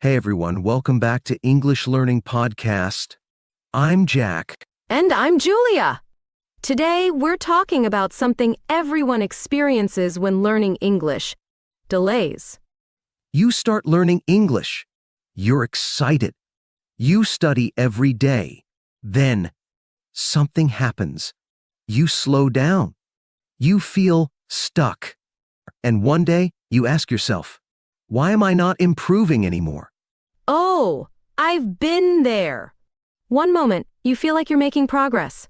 Hey everyone, welcome back to English Learning Podcast. I'm Jack. And I'm Julia. Today, we're talking about something everyone experiences when learning English: delays. You start learning English. You're excited. You study every day. Then, something happens. You slow down. You feel stuck. And one day, you ask yourself, why am I not improving anymore? Oh, I've been there. One moment, you feel like you're making progress.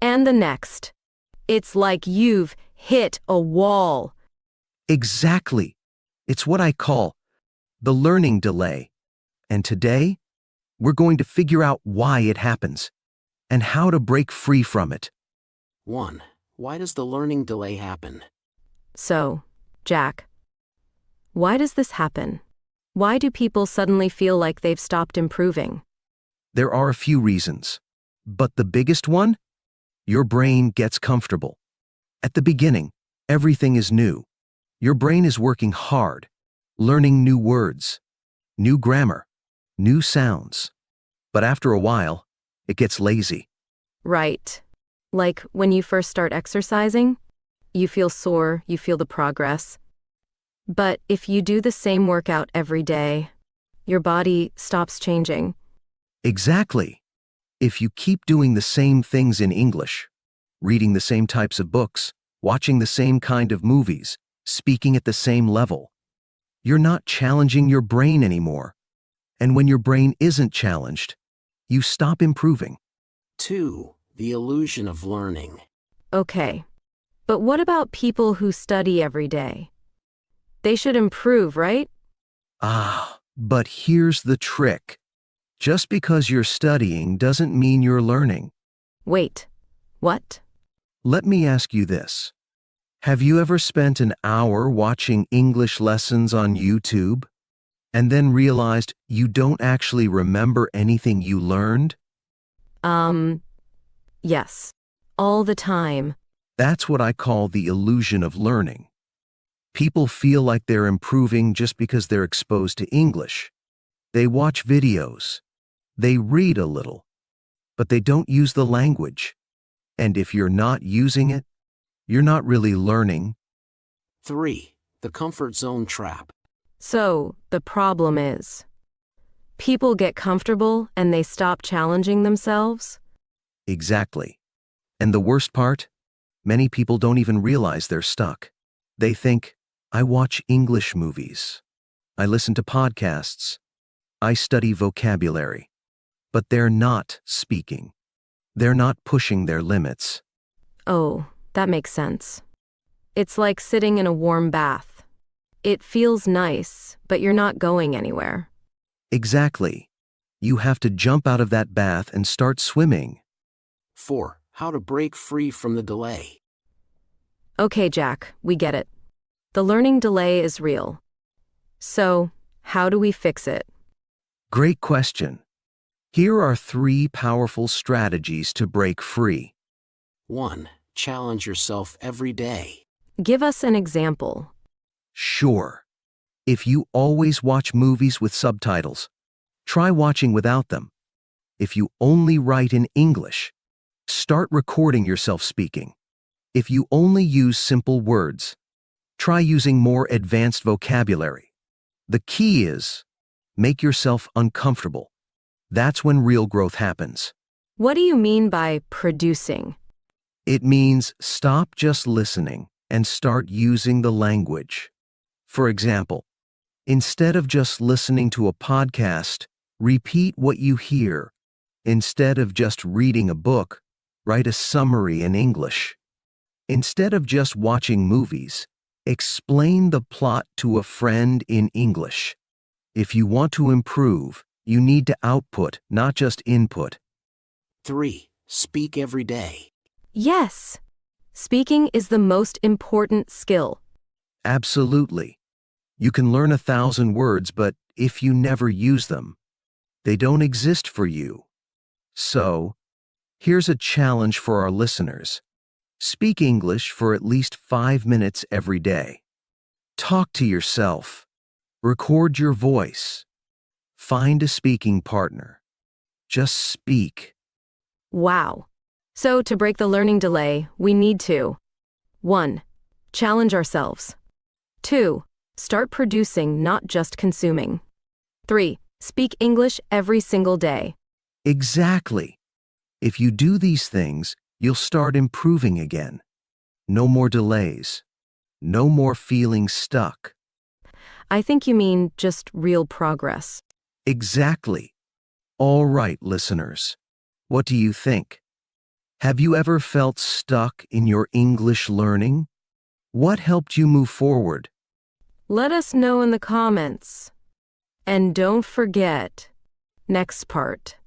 And the next, it's like you've hit a wall. Exactly. It's what I call the learning delay. And today, we're going to figure out why it happens and how to break free from it. 1. Why does the learning delay happen? So, Jack, why does this happen? Why do people suddenly feel like they've stopped improving? There are a few reasons, but the biggest one? Your brain gets comfortable. At the beginning, everything is new. Your brain is working hard, learning new words, new grammar, new sounds. But after a while, it gets lazy. Right. Like when you first start exercising, you feel sore, you feel the progress. But if you do the same workout every day, your body stops changing. Exactly. If you keep doing the same things in English, reading the same types of books, watching the same kind of movies, speaking at the same level, you're not challenging your brain anymore. And when your brain isn't challenged, you stop improving. 2. The illusion of learning. Okay. But what about people who study every day? They should improve, right? But here's the trick. Just because you're studying doesn't mean you're learning. Wait, what? Let me ask you this. Have you ever spent an hour watching English lessons on YouTube and then realized you don't actually remember anything you learned? Yes. All the time. That's what I call the illusion of learning. People feel like they're improving just because they're exposed to English. They watch videos. They read a little. But they don't use the language. And if you're not using it, you're not really learning. 3. The comfort zone trap. So, the problem is, people get comfortable and they stop challenging themselves? Exactly. And the worst part? Many people don't even realize they're stuck. They think, I watch English movies. I listen to podcasts. I study vocabulary. But they're not speaking. They're not pushing their limits. Oh, that makes sense. It's like sitting in a warm bath. It feels nice, but you're not going anywhere. Exactly. You have to jump out of that bath and start swimming. 4. How to break free from the delay. Okay, Jack, we get it. The learning delay is real. So, how do we fix it? Great question. Here are 3 powerful strategies to break free. 1. Challenge yourself every day. Give us an example. Sure. If you always watch movies with subtitles, try watching without them. If you only write in English, start recording yourself speaking. If you only use simple words, try using more advanced vocabulary. The key is, make yourself uncomfortable. That's when real growth happens. What do you mean by producing? It means stop just listening and start using the language. For example, instead of just listening to a podcast, repeat what you hear. Instead of just reading a book, write a summary in English. Instead of just watching movies, explain the plot to a friend in English. If you want to improve, you need to output, not just input. 3. Speak every day. Yes. Speaking is the most important skill. Absolutely. You can learn 1,000 words, but if you never use them, they don't exist for you. So, here's a challenge for our listeners. Speak English for at least 5 minutes every day. Talk to yourself. Record your voice. Find a speaking partner. Just speak. Wow. So, to break the learning delay, we need to 1. Challenge ourselves. 2. Start producing, not just consuming. 3. Speak English every single day. Exactly. If you do these things, you'll start improving again. No more delays. No more feeling stuck. I think you mean just real progress. Exactly. All right, listeners. What do you think? Have you ever felt stuck in your English learning? What helped you move forward? Let us know in the comments. And don't forget, next part.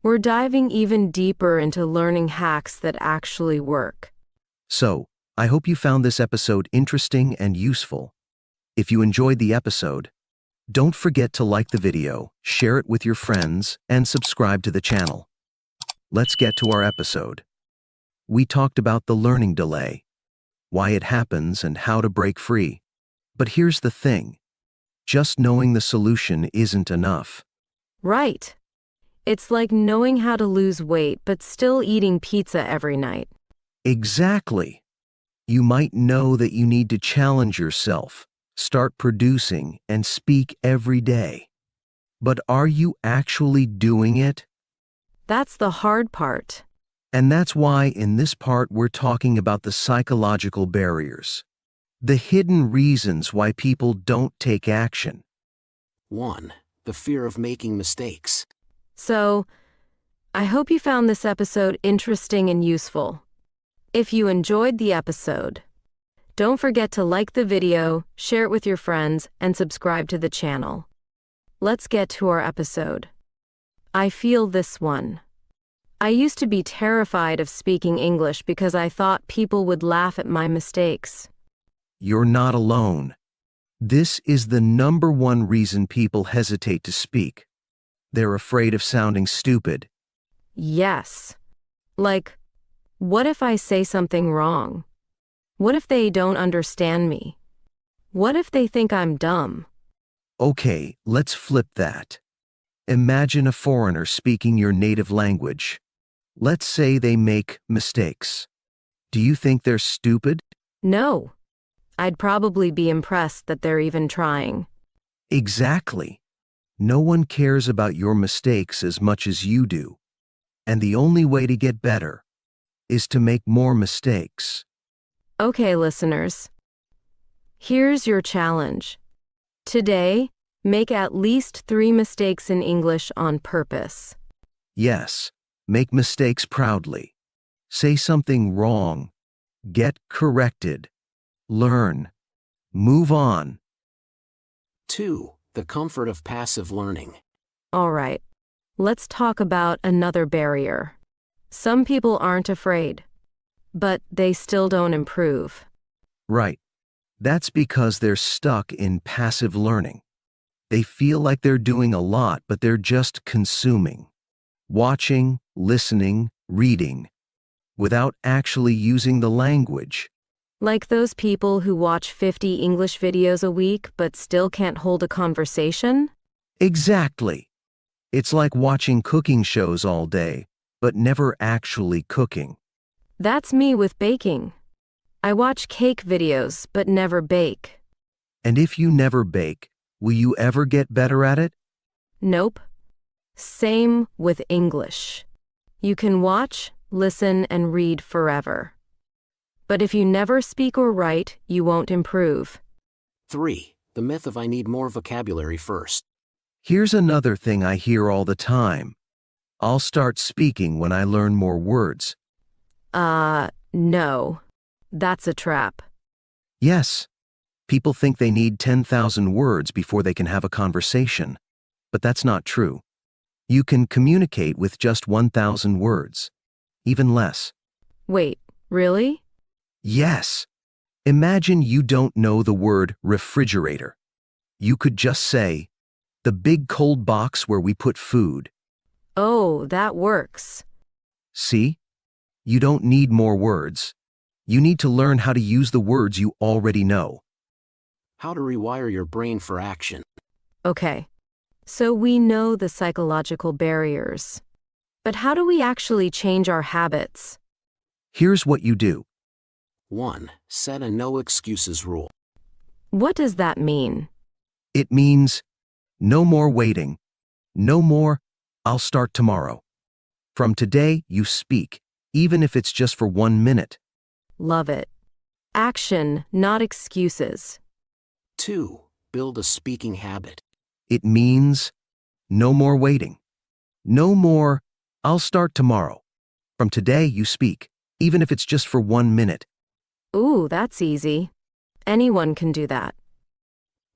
We're diving even deeper into learning hacks that actually work. So, I hope you found this episode interesting and useful. If you enjoyed the episode, don't forget to like the video, share it with your friends, and subscribe to the channel. Let's get to our episode. We talked about the learning delay, why it happens, and how to break free. But here's the thing. Just knowing the solution isn't enough. Right. It's like knowing how to lose weight but still eating pizza every night. Exactly. You might know that you need to challenge yourself, start producing, and speak every day. But are you actually doing it? That's the hard part. And that's why in this part we're talking about the psychological barriers. The hidden reasons why people don't take action. 1. The fear of making mistakes. So, I hope you found this episode interesting and useful. If you enjoyed the episode, don't forget to like the video, share it with your friends, and subscribe to the channel. Let's get to our episode. I feel this one. I used to be terrified of speaking English because I thought people would laugh at my mistakes. You're not alone. This is the number one reason people hesitate to speak. They're afraid of sounding stupid. Yes. Like, what if I say something wrong? What if they don't understand me? What if they think I'm dumb? Okay, let's flip that. Imagine a foreigner speaking your native language. Let's say they make mistakes. Do you think they're stupid? No. I'd probably be impressed that they're even trying. Exactly. No one cares about your mistakes as much as you do. And the only way to get better is to make more mistakes. Okay, listeners. Here's your challenge. Today, make at least 3 mistakes in English on purpose. Yes, make mistakes proudly. Say something wrong. Get corrected. Learn. Move on. 2. The comfort of passive learning. All right. Let's talk about another barrier. Some people aren't afraid, but they still don't improve. Right. That's because they're stuck in passive learning. They feel like they're doing a lot, but they're just consuming. Watching, listening, reading, without actually using the language. Like those people who watch 50 English videos a week but still can't hold a conversation? Exactly. It's like watching cooking shows all day, but never actually cooking. That's me with baking. I watch cake videos but never bake. And if you never bake, will you ever get better at it? Nope. Same with English. You can watch, listen, and read forever. But if you never speak or write, you won't improve. 3. The myth of I need more vocabulary first. Here's another thing I hear all the time. I'll start speaking when I learn more words. No. That's a trap. Yes, people think they need 10,000 words before they can have a conversation. But that's not true. You can communicate with just 1,000 words. Even less. Wait, really? Yes. Imagine you don't know the word refrigerator. You could just say, the big cold box where we put food. Oh, that works. See? You don't need more words. You need to learn how to use the words you already know. How to rewire your brain for action. Okay. So we know the psychological barriers. But how do we actually change our habits? Here's what you do. 1. Set a no excuses rule. What does that mean? It means no more waiting. No more, I'll start tomorrow. From today, you speak, even if it's just for 1 minute. Love it. Action, not excuses. 2. Build a speaking habit. It means no more waiting. No more, I'll start tomorrow. From today, you speak, even if it's just for 1 minute. Ooh, that's easy. Anyone can do that.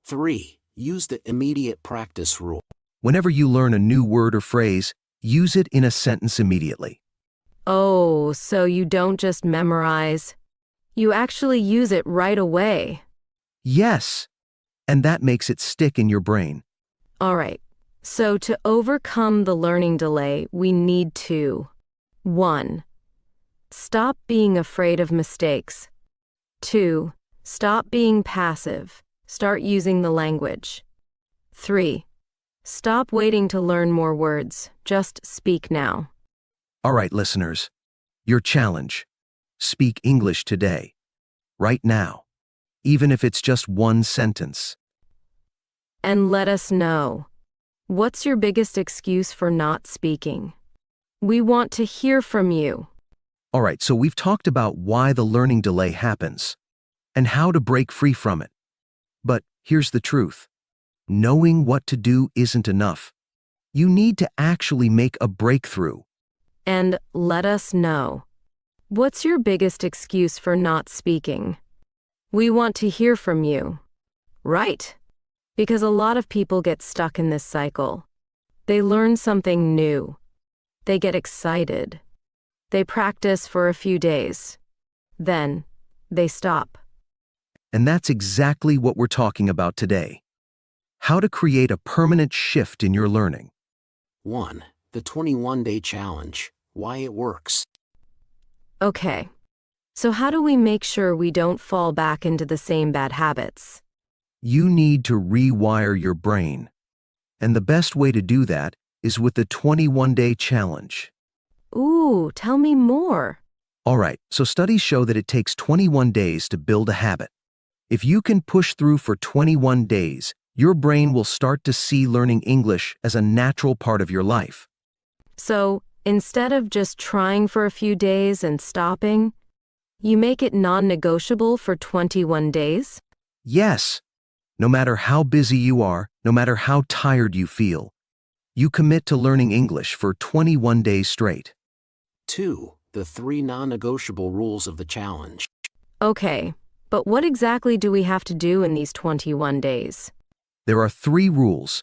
3. Use the immediate practice rule. Whenever you learn a new word or phrase, use it in a sentence immediately. Oh, so you don't just memorize. You actually use it right away. Yes, and that makes it stick in your brain. All right. So to overcome the learning delay, we need to 1. Stop being afraid of mistakes. 2. Stop being passive. Start using the language. 3. Stop waiting to learn more words. Just speak now. All right, listeners, your challenge. Speak English today. Right now. Even if it's just 1 sentence. And let us know. What's your biggest excuse for not speaking? We want to hear from you. All right, so we've talked about why the learning delay happens and how to break free from it. But here's the truth. Knowing what to do isn't enough. You need to actually make a breakthrough. And let us know. What's your biggest excuse for not speaking? We want to hear from you. Right? Because a lot of people get stuck in this cycle. They learn something new. They get excited. They practice for a few days. Then, they stop. And that's exactly what we're talking about today. How to create a permanent shift in your learning. 1. The 21-day challenge. Why it works. Okay. So how do we make sure we don't fall back into the same bad habits? You need to rewire your brain. And the best way to do that is with the 21-day challenge. Ooh, tell me more. All right, so studies show that it takes 21 days to build a habit. If you can push through for 21 days, your brain will start to see learning English as a natural part of your life. So, instead of just trying for a few days and stopping, you make it non-negotiable for 21 days? Yes, no matter how busy you are, no matter how tired you feel, you commit to learning English for 21 days straight. 2. The 3 non-negotiable rules of the challenge. Okay, but what exactly do we have to do in these 21 days? There are 3 rules,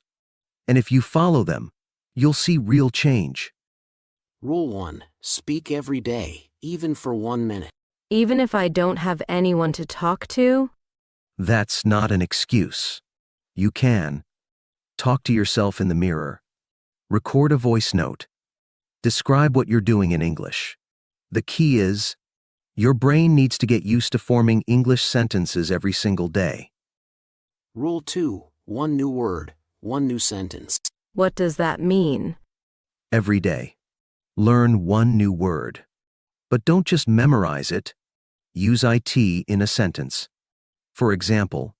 and if you follow them, you'll see real change. Rule 1. Speak every day, even for 1 minute. Even if I don't have anyone to talk to? That's not an excuse. You can. Talk to yourself in the mirror. Record a voice note. Describe what you're doing in English. The key is, your brain needs to get used to forming English sentences every single day. Rule 2. 1 new word, 1 new sentence. What does that mean? Every day. Learn 1 new word. But don't just memorize it. Use it in a sentence. For example,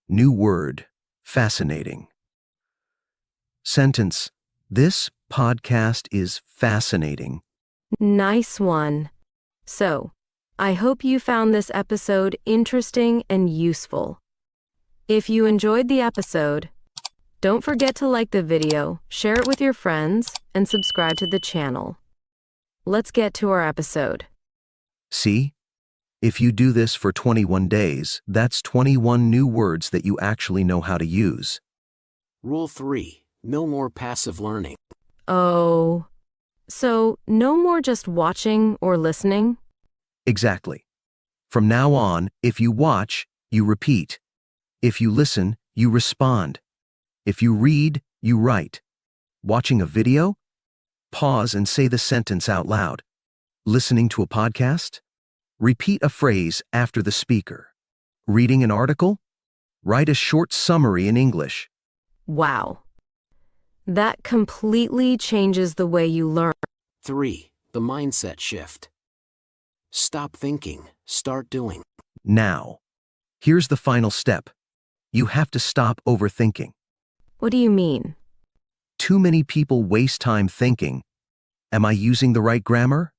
new word, fascinating. Sentence, this podcast is fascinating. Nice one. So, I hope you found this episode interesting and useful. If you enjoyed the episode, don't forget to like the video, share it with your friends, and subscribe to the channel. Let's get to our episode. See? If you do this for 21 days, that's 21 new words that you actually know how to use. Rule 3. No more passive learning. Oh, so no more just watching or listening? Exactly. From now on, if you watch, you repeat. If you listen, you respond. If you read, you write. Watching a video? Pause and say the sentence out loud. Listening to a podcast? Repeat a phrase after the speaker. Reading an article? Write a short summary in English. Wow. That completely changes the way you learn. 3. The mindset shift. Stop thinking, start doing. Now, here's the final step. You have to stop overthinking. What do you mean? Too many people waste time thinking, am I using the right grammar?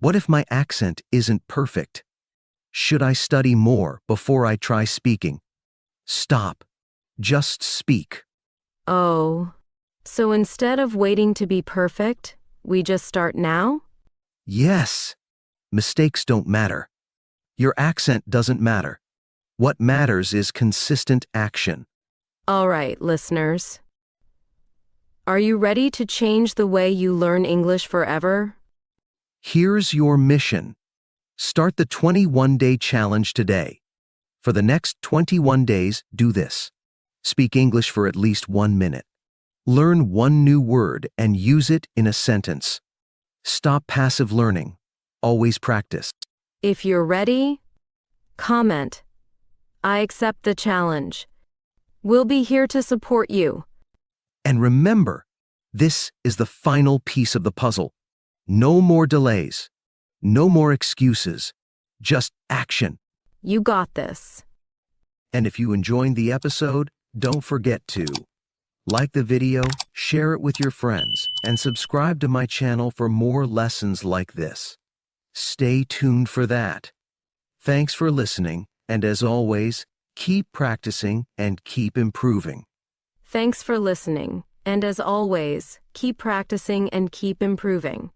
What if my accent isn't perfect? Should I study more before I try speaking? Stop. Just speak. Oh, so instead of waiting to be perfect, we just start now? Yes. Mistakes don't matter. Your accent doesn't matter. What matters is consistent action. All right, listeners. Are you ready to change the way you learn English forever? Here's your mission. Start the 21-day challenge today. For the next 21 days, do this. Speak English for at least 1 minute. Learn one new word and use it in a sentence. Stop passive learning. Always practice. If you're ready, comment. I accept the challenge. We'll be here to support you. And remember, this is the final piece of the puzzle. No more delays. No more excuses. Just action. You got this. And if you enjoyed the episode, don't forget to like the video, share it with your friends, and subscribe to my channel for more lessons like this. Stay tuned for that. Thanks for listening, and as always, keep practicing and keep improving. Thanks for listening, and as always, keep practicing and keep improving.